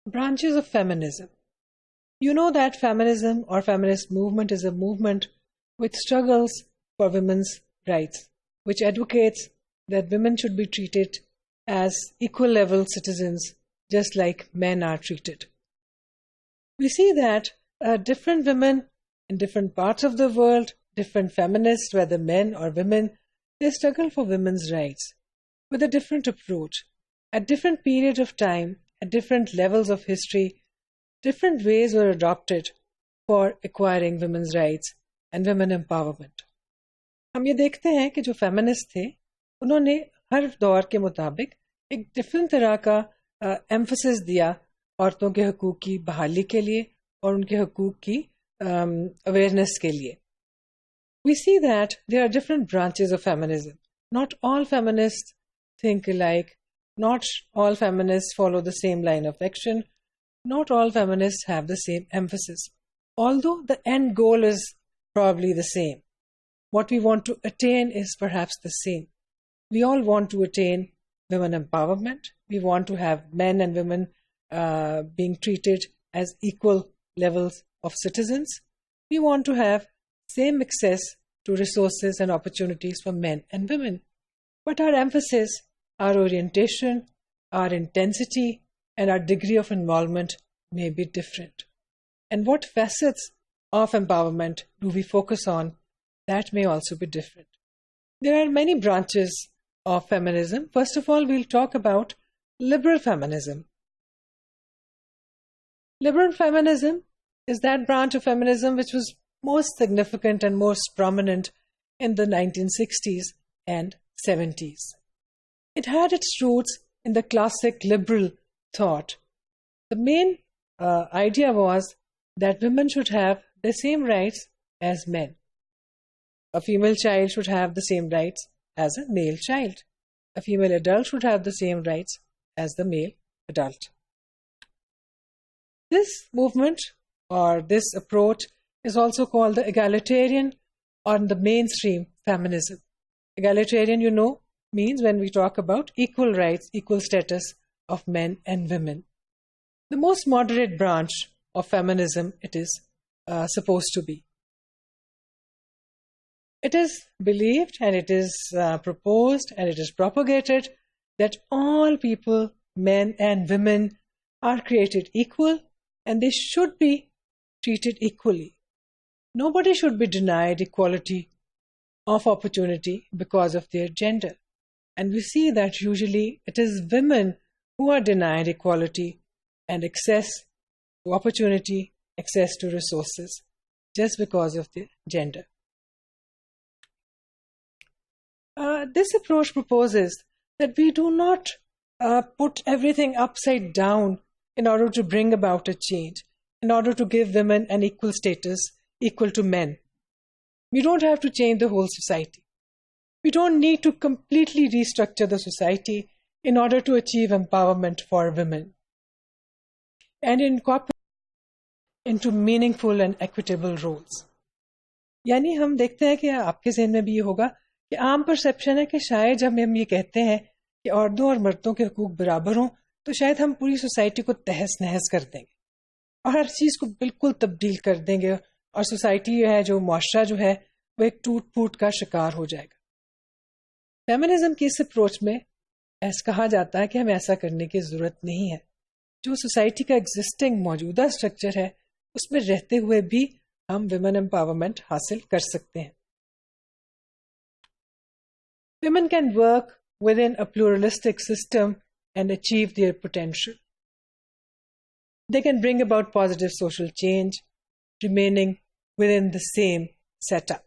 Branches of feminism. You know that feminism or feminist movement is a movement which struggles for women's rights, which advocates that women should be treated as equal level citizens just like men are treated. We see that different women in different parts of the world, different feminists, whether men or women, they struggle for women's rights with a different approach. At different periods of time, at different levels of history, different ways were adopted for acquiring women's rights and women empowerment. हम ये देखते हैं कि जो feminist थे उन्होंने हर दौर के मुताबिक एक डिफरेंट तरह का एम्फसिस दिया औरतों के हकूक़ की बहाली के लिए और उनके हकूक़ की अवेयरनेस के लिए. We see that there are different branches of feminism. Not all feminists think alike. Not all feminists follow the same line of action. Not all feminists have the same emphasis. Although the end goal is probably the same. What we want to attain is perhaps the same. We all want to attain women empowerment. We want to have men and women being treated as equal levels of citizens. We want to have same access to resources and opportunities for men and women. But our emphasis, our orientation, our intensity, and our degree of involvement may be different. And what facets of empowerment do we focus on? That may also be different. There are many branches of feminism. First of all, we'll talk about liberal feminism. Liberal feminism is that branch of feminism which was most significant and most prominent in the 1960s and 70s. It had its roots in the classic liberal thought. The main idea was that women should have the same rights as men. A female child should have the same rights as a male child. A female adult should have the same rights as the male adult. This movement or this approach is also called the egalitarian or the mainstream feminism. Egalitarian, you know, means when we talk about equal rights, equal status of men and women. The most moderate branch of feminism it is supposed to be. It is believed and it is proposed and it is propagated that all people, men and women, are created equal and they should be treated equally. Nobody should be denied equality of opportunity because of their gender. And we see that usually it is women who are denied equality and access to opportunity, access to resources, just because of their gender. This approach proposes that we do not put everything upside down in order to bring about a change, in order to give women an equal status equal to men. We don't have to change the whole society. We don't need to completely restructure the society in order to achieve empowerment for women and incorporate into meaningful and equitable roles. यानी हम देखते हैं कि आपके ज़हन में भी ये होगा कि आम परसेप्शन है कि शायद जब हम ये कहते हैं कि औरतों और मर्दों के हकूक बराबर हों तो शायद हम पूरी सोसाइटी को तहस नहस कर देंगे और हर चीज़ को बिल्कुल तब्दील कर देंगे और सोसाइटी है जो मुआशरा जो है वो एक टूट फूट का शिकार हो जाएगा. फेमिनिज्म की इस अप्रोच में ऐसा कहा जाता है कि हमें ऐसा करने की ज़रूरत नहीं है. जो सोसाइटी का एग्जिस्टिंग मौजूदा स्ट्रक्चर है उसमें रहते हुए भी हम विमेन एम्पावरमेंट हासिल कर सकते हैं. Women can work within a pluralistic system and achieve their potential. They can bring about positive social change, remaining within the same setup.